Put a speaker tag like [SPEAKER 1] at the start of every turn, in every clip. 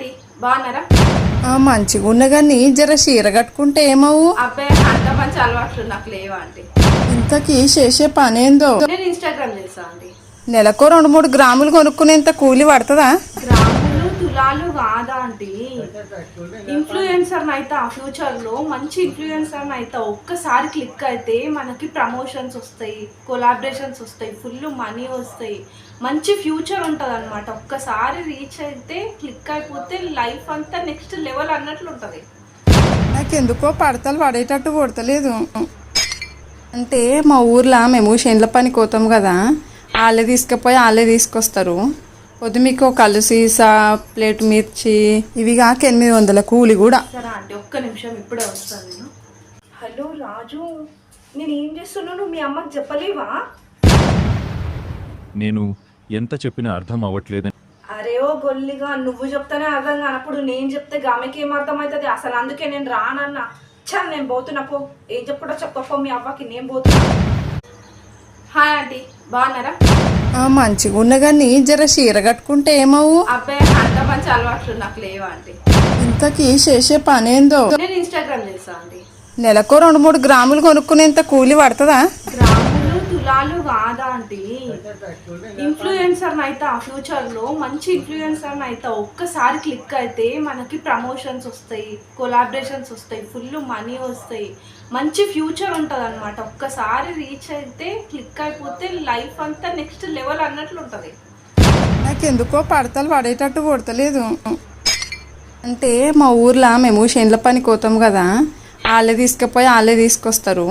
[SPEAKER 1] Aunty బాగున్నారా?
[SPEAKER 2] మంచిగా ఉన్న కానీ జర చీర కట్టుకుంటే ఏమవు?
[SPEAKER 1] అబ్బాయి అంత మంచి అలవాట్లు నాకు లేవా ఆంటీ.
[SPEAKER 2] ఇంతకీ చేసే పనేందో?
[SPEAKER 1] నేను ఇన్స్టాగ్రామ్ చేసా ఆంటీ.
[SPEAKER 2] నెలకు 2-3 గ్రాములు కొనుక్కునేంత కూలి పడుతుందా?
[SPEAKER 1] గ్రాములు తులాలు కాదా ఆంటీ, ఇన్ఫ్లుయెన్సర్ అయితే ఆ ఫ్యూచర్ లో మంచి ఇన్ఫ్లుయెన్సర్ అయితే ఒక్కసారి క్లిక్ అయితే మనకి ప్రమోషన్స్ వస్తాయి, కొలాబరేషన్స్ వస్తాయి, ఫుల్ మనీ వస్తాయి, మంచి ఫ్యూచర్ ఉంటుంది అనమాట. ఒక్కసారి రీచ్ అయితే క్లిక్ అయిపోతే లైఫ్ అంతా నెక్స్ట్ లెవెల్ అన్నట్లు ఉంటుంది.
[SPEAKER 2] నాకెందుకో పడతలు పడేటట్టు కొడతలేదు. అంటే మా ఊర్లో మేము చేనుల పనికి పోతాం కదా, వాళ్ళే తీసుకుపోయి వాళ్ళే తీసుకొస్తారు. పొద్దు మీకు కళ్ళు సీసా, ప్లేట్ మిర్చి, ఇవి కాక 800 కూలి కూడా.
[SPEAKER 1] సరే ఆంటీ ఒక్క నిమిషం ఇప్పుడే వస్తాను నేను. హలో రాజు, నేను ఏం చేస్తున్నాను మీ అమ్మకి చెప్పలేవా?
[SPEAKER 3] నేను ఎంత చెప్పినా అర్థం అవ్వట్లేదని.
[SPEAKER 1] అరే ఓ గొల్లిగా, నువ్వు చెప్తానే అర్థం కానప్పుడు నేను చెప్తే గామెకి ఏం అర్థం అవుతుంది? అసలు అందుకే నేను రానన్నా. చా నేను పోతున్నా పో, ఏం చెప్పడో చెప్పపో మీ అవ్వకి, నేను పోతున్నా. హాయ్ ఆంటీ బాగున్నారా?
[SPEAKER 2] మంచిగా ఉన్న కానీ జర చీర కట్టుకుంటే ఏమవు?
[SPEAKER 1] అబ్బాయి అంత మంచి అలవాట్లు నాకు లేవా ఆంటీ.
[SPEAKER 2] ఇంతకీ చేసే పనేందో?
[SPEAKER 1] నేను ఇన్స్టాగ్రామ్ చేసా ఆంటీ.
[SPEAKER 2] నెలకు 2-3 గ్రాములు కొనుక్కునేంత కూలి పడుతుందా?
[SPEAKER 1] గ్రాములు తులాలు కాదా ఆంటీ, ఇన్ఫ్లుయెన్సర్ అయితే ఆ ఫ్యూచర్ లో మంచి ఇన్ఫ్లుయెన్సర్ అయితే ఒక్కసారి క్లిక్ అయితే మనకి ప్రమోషన్స్ వస్తాయి, కొలాబరేషన్స్ వస్తాయి, ఫుల్ మనీ వస్తాయి, మంచి ఫ్యూచర్ ఉంటుంది అనమాట. ఒక్కసారి రీచ్ అయితే క్లిక్ అయిపోతే లైఫ్ అంతా నెక్స్ట్ లెవెల్ అన్నట్లు ఉంటుంది.
[SPEAKER 2] నాకెందుకో పడతలు పడేటట్టు కొడతలేదు. అంటే మా ఊర్లో మేము చేనుల పనికి పోతాం కదా, వాళ్ళే తీసుకుపోయి వాళ్ళే తీసుకొస్తారు.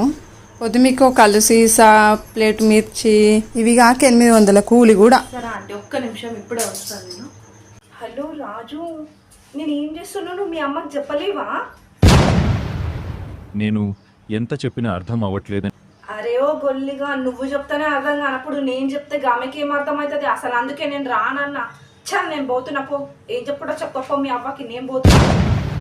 [SPEAKER 2] పొద్దు మీకు కళ్ళు సీసా, ప్లేట్ మిర్చి, ఇవి కాక 800 కూలి కూడా.
[SPEAKER 1] సరే ఆంటీ ఒక్క నిమిషం ఇప్పుడే వస్తాను నేను. హలో రాజు, నేను ఏం చేస్తున్నాను మీ అమ్మకి చెప్పలేవా?
[SPEAKER 3] నేను ఎంత చెప్పినా అర్థం అవ్వట్లేదని.
[SPEAKER 1] అరే ఓ గొల్లిగా, నువ్వు చెప్తానే అర్థం కానప్పుడు నేను చెప్తే గామెకి ఏం అర్థం అవుతుంది? అసలు అందుకే నేను రానన్నా. చా నేను పోతున్నా పో, ఏం చెప్పడో చెప్పపో మీ అవ్వకి, నేను పోతున్నా.